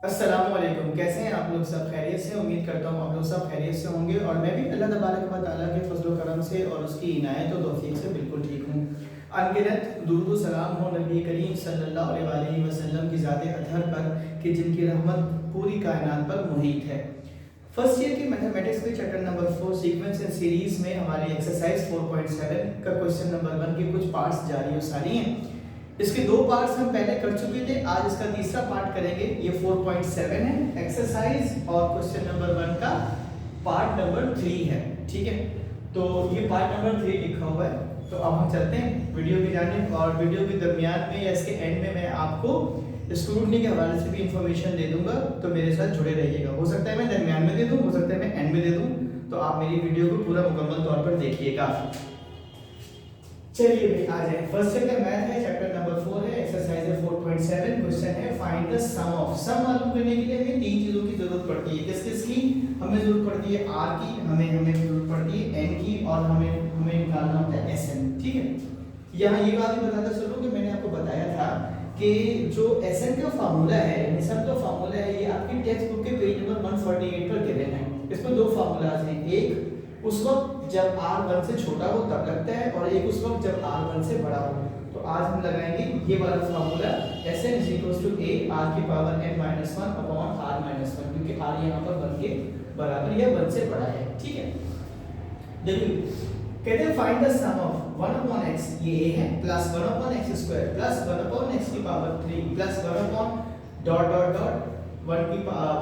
अस्सलामुअलैकुम। कैसे हैं आप लोग? सब खैरियत से? उम्मीद करता हूँ आप लोग सब खैरियत से होंगे और मैं भी अल्लाह तबारक व तआला के फजल करम से और उसकी इनायत और तौफीक से बिल्कुल ठीक हूँ। अनगिनत दुरूद व सलाम हो नबी करीम सल्लल्लाहु अलैहि वसल्लम की ज़ात अतहर पर कि जिनकी रहमत पूरी कायनात पर मुहीत है। फर्स्ट ईयर के मैथमेटिक्स के chapter number 4 sequence and series में हमारी एक्सरसाइज 4.7 का क्वेश्चन नंबर 1 के कुछ पार्ट्स जारी और सारी हैं। इसके दो पार्ट्स हम पहले कर चुके थे, आज इसका तीसरा पार्ट करेंगे। ये 4.7 है एक्सरसाइज और क्वेश्चन नंबर 1 का पार्ट नंबर 3 है। ठीक है, तो ये पार्ट नंबर 3 लिखा हुआ है। तो अब हम चलते हैं वीडियो की जानिब और वीडियो के दरमियान में या इसके एंड में मैं आपको स्क्रूटनी के हवाले से भी इंफॉर्मेशन दे दूंगा, तो मेरे साथ जुड़े रहिएगा। हो सकता है मैं दरमियान में दे दूं, हो सकता है मैं एंड में दे दूं, तो आप मेरी वीडियो को पूरा मुकम्मल तौर पर देखिएगा। चलिए भाई आ जाए। फर्स्ट चैप्टर मैथ है, चैप्टर नंबर 4 है, एक्सरसाइज है 4.7। क्वेश्चन है फाइंड द सम ऑफ। सम मालूम करने के लिए हमें तीन चीजों की जरूरत पड़ती है। किस किस की? हमें जरूरत पड़ती है r की, हमें जरूरत पड़ती है n की और हमें निकालना होता है sn। ठीक है, यहाँ ये बात भी बताता चलो कि मैंने आपको बताया था कि जो sn का फार्मूला है, यानी सम का फार्मूला है, ये आपकी टेक्स्ट बुक के पेज नंबर 148 पर गिवन है। इसमें दो फार्मूलाज हैं, एक उस वक्त जब r 1 से छोटा हो तब लगता है और एक उस वक्त जब r 1 से बड़ा हो। तो आज हम लगाएंगे ये वाला फार्मूला Sn a r की पावर n - 1 अपॉन r - 1, क्योंकि r यहाँ पर 1 के बराबर या 1 से बड़ा है। ठीक है, देखिए कहते हैं find the sum of 1 upon x, ये a है, plus 1 upon x square plus 1 upon x की power 3 plus 1 upon dot dot dot 1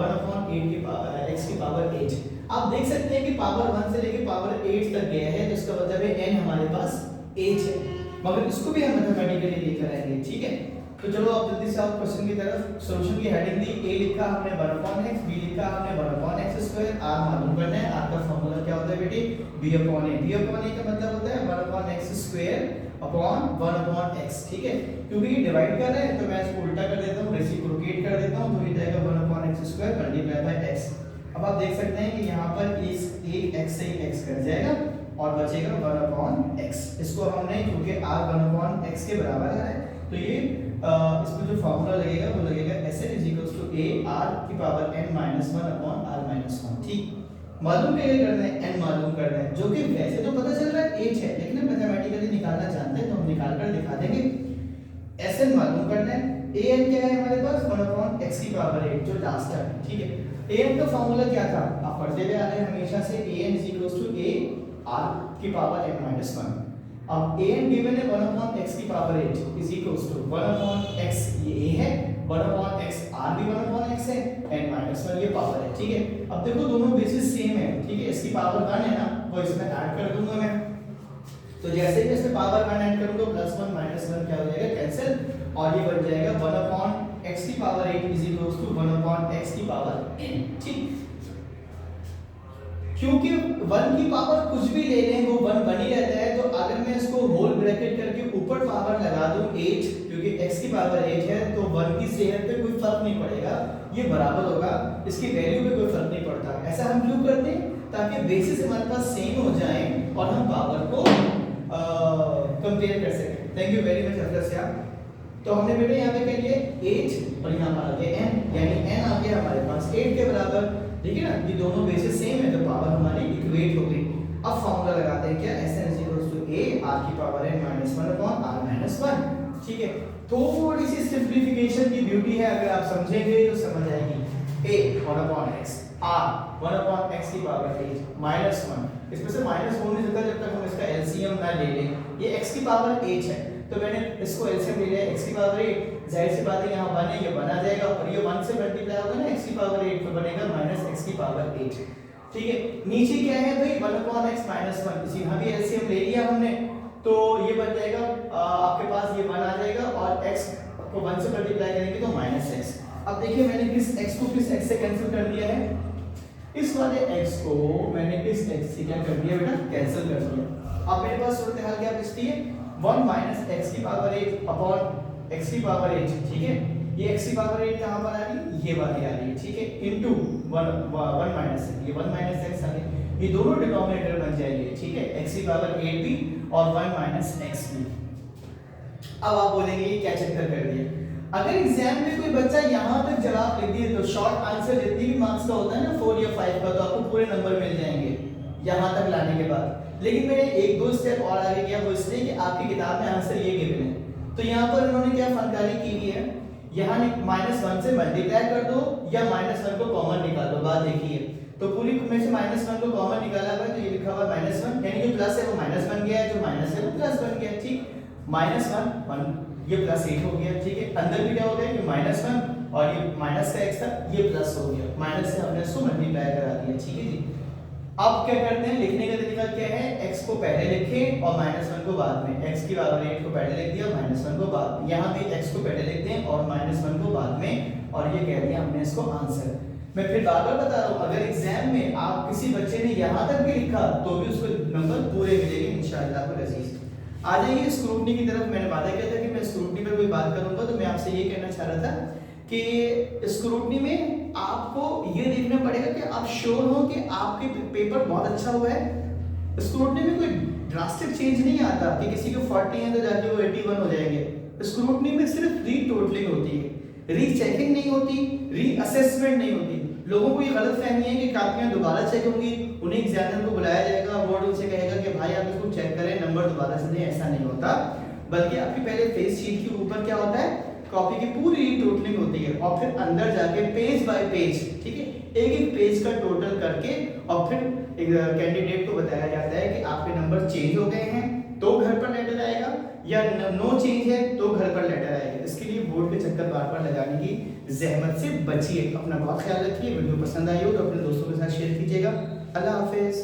upon 8 की पावर x की पावर 8। आप देख सकते हैं कि पावर 1 से लेके पावर 8 तक गया है, तो इसका मतलब है n हमारे पास 8 है, मगर इसको भी हम मैथमेटिकली लेकर आएंगे। ठीक है, तो चलो अब जल्दी से आप क्वेश्चन की तरफ। सॉल्यूशन की हेडिंग दी, a लिखा हमने 1 अपॉन x, b लिखा हमने 1 अपॉन x स्क्वायर, r मालूम करना है। r का फार्मूला क्या होता है बेटी? b upon a। b upon a का मतलब होता है 1 upon x square upon 1 upon x। ठीक है, क्योंकि ये डिवाइड कर रहे हैं तो मैं इसको उल्टा कर देता हूं, रेसिप्रोकेट कर देता हूं, तो ये जाएगा 1 upon x square multiply by x। अब आप देख सकते हैं कि यहाँ पर इस एक x से x कट जाएगा और बचेगा 1 अपॉन x। इसको हमने क्योंकि r 1 अपॉन x के बराबर है, तो ये इसमें जो फार्मूला लगेगा वो लगेगा Sn a r की पावर n - 1 अपॉन r - 1। ठीक, मालूम क्या करना है? n मालूम करना है, जो कि वैसे तो पता चल रहा है 8 है, लेकिन हम मैथमेटिकली निकालना जानते हैं तो हम निकाल कर दिखा देंगे। Sn मालूम करना है। an क्या है हमारे पास? 1 अपॉन x की पावर 8 जो लास्ट है। ठीक है, an का फार्मूला क्या था? आप पढ़ते हुए आ रहे हैं हमेशा से, an a r की पावर n - 1। अब an गिवन है 1 अपॉन x की power 8 is equals to 1 upon x, ये a है, 1 अपॉन x, r भी 1 अपॉन x है, n - 1 ये पावर है। ठीक है, अब देखो दोनों बेसिस सेम है। ठीक है, इसकी पावर 1 है ना, वो इसमें ऐड कर दूंगा मैं, तो जैसे ही इसमें पावर 1 ऐड करूंगा प्लस 1 माइनस 1 क्या हो जाएगा? कैंसिल, और ये बन जाएगा 1 अपॉन x की power 8 is equals to 1 upon x की पावर n। ठीक, क्योंकि 1 की पावर कुछ भी ले लें वो 1 बन ही रहता है, तो अगर मैं इसको होल ब्रैकेट करके ऊपर पावर लगा दूं 8, क्योंकि x की पावर 8 है, तो 1 की सेहत पे कोई फर्क नहीं पड़ेगा, ये बराबर होगा, इसकी वैल्यू पे कोई फर्क नहीं पड़ता। ऐसा हम क्यों करते हैं? ताकि बेसिस हमारे पास सेम हो जाए और हम पावर को कंपेयर कर सकें। थैंक यू वेरी मच अफसर साहब। तो हमने बेटे यहाँ पे क्या लिया? 8 और यहाँ पर आ गया n, यानी n आ गया हमारे पास 8 के बराबर। ठीक है ना, ये दोनों बेसिस सेम है तो पावर हमारी इक्वेट हो गई। अब फार्मूला लगाते हैं क्या? Sn a r की पावर n - 1 अपॉन r - 1। ठीक है, थोड़ी सी सिंप्लीफिकेशन की ब्यूटी है, अगर आप समझेंगे तो समझ आएगी। a 1 upon x, r 1 upon x की पावर 8 माइनस 1, इसमें से माइनस हो नहीं सकता जब तक हम इसका एलसीएम ना ले लें। ये x की पावर 8 है, तो मैंने इसको एलसीएम ले लिया, x की पावर 8, जाहिर सी बात है यहाँ 1 है, ये 1 आ जाएगा और ये 1 से मल्टीप्लाई होगा ना x की पावर 8, तो बनेगा माइनस x की पावर 8। ठीक है, नीचे क्या है भाई? 1 अपॉन x माइनस 1, इसी यहाँ भी एलसीएम ले लिया हमने, तो ये बन जाएगा आपके पास ये 1 आ जाएगा और x को 1 से मल्टीप्लाई करेंगे तो माइनस x। अब देखिए मैंने किस x को किस x से कैंसिल कर दिया है? इस वाले x को मैंने इस x से क्या कर दिया बेटा? कैंसिल कर दिया। अब मेरे पास सूरत हाल क्या बचती है? 1 माइनस x की पावर 8 अपॉन x की पावर 8। ठीक है, ये x की पावर 8 कहां पर आ रही है? ये वाली आ रही है। ठीक है, इनटू 1 माइनस ये 1 माइनस x आ रही है, ये दोनों डिनोमिनेटर बन जाएंगे। ठीक है, x की पावर 8 भी और 1 माइनस x भी। अब आप बोलेंगे ये क्या चक्कर कर दिया? अगर एग्जाम में कोई बच्चा यहाँ तक जवाब लिख दिए तो शॉर्ट आंसर जितनी भी मार्क्स का होता है ना 4 या 5 का, तो आपको पूरे नंबर मिल जाएंगे यहाँ तक लाने के बाद। लेकिन मैंने एक दो स्टेप और आगे किया, वो इसलिए कि आपकी किताब में आंसर ये गिवन है। तो यहाँ पर उन्होंने क्या फनकारी की हुई है, यहाँ -1 से मल्टीप्लाई कर दो या -1 को कॉमन निकाल दो। बात देखिए, तो पूरी में से -1 को कॉमन निकाला हुआ है, तो ये लिखा हुआ है -1, यानी जो प्लस है वो माइनस बन गया है, जो माइनस है वो प्लस बन गया। ठीक, -1 1, ये +8 हो गया। ठीक है, अंदर भी क्या हो गया कि -1 और ये माइनस का x था, ये प्लस हो गया, माइनस से हमने इसको मल्टीप्लाई करा दिया। ठीक है जी, अब क्या करते हैं, लिखने का तरीका क्या है, x को पहले लिखें और -1 को बाद में। x की पावर 8 को पहले लिख दिया, -1 को बाद में। यहाँ भी x को पहले लिखते हैं और -1 को बाद में, और ये कह दिया हमने इसको आंसर। मैं फिर बार बार बता रहा हूँ, अगर एग्जाम में आप किसी बच्चे ने यहाँ तक भी लिखा तो भी उसको नंबर पूरे मिलेंगे इंशाअल्लाह अज़ीज़। आ जाइए स्क्रूटनी की तरफ। मैंने वादा किया था कि मैं स्क्रूटनी पर कोई बात करूंगा, तो मैं आपसे ये कहना चाह रहा था कि स्क्रूटनी में आपको ये देखना पड़ेगा कि आप श्योर हो कि आपके पेपर बहुत अच्छा हुआ है। स्क्रूटनी में कोई ड्रास्टिक चेंज नहीं आता कि किसी को 40 है तो जाके वो 81 हो जाएंगे। स्क्रूटनी में सिर्फ रीटोटलिंग होती है, रीचेकिंग नहीं होती, रीअसेसमेंट नहीं होती। लोगों को ये गलतफहमी है कि कापियां दोबारा चेक होंगी, उन्हें एग्जामिनर को बुलाया जाएगा, बोर्ड उनसे कहेगा कि भाई आप इसको चेक करें, नंबर दोबारा से दें। ऐसा नहीं होता, बल्कि आपकी पहले फेस शीट के ऊपर क्या होता है, कॉपी की पूरी रीटोटलिंग होती है, और फिर अंदर जाके पेज बाय पेज, ठीक है, एक एक पेज का टोटल करके और फिर कैंडिडेट को बताया जाता है कि आपके नंबर चेंज हो गए हैं तो घर पर लेटर आएगा, या नो चेंज है तो घर पर लेटर आएगा। इसके लिए बोर्ड के चक्कर बार बार लगाने की जहमत से बचिए। अपना बहुत ख्याल रखिए। वीडियो पसंद आई हो तो अपने दोस्तों के साथ शेयर कीजिएगा। अल्लाह हाफिज।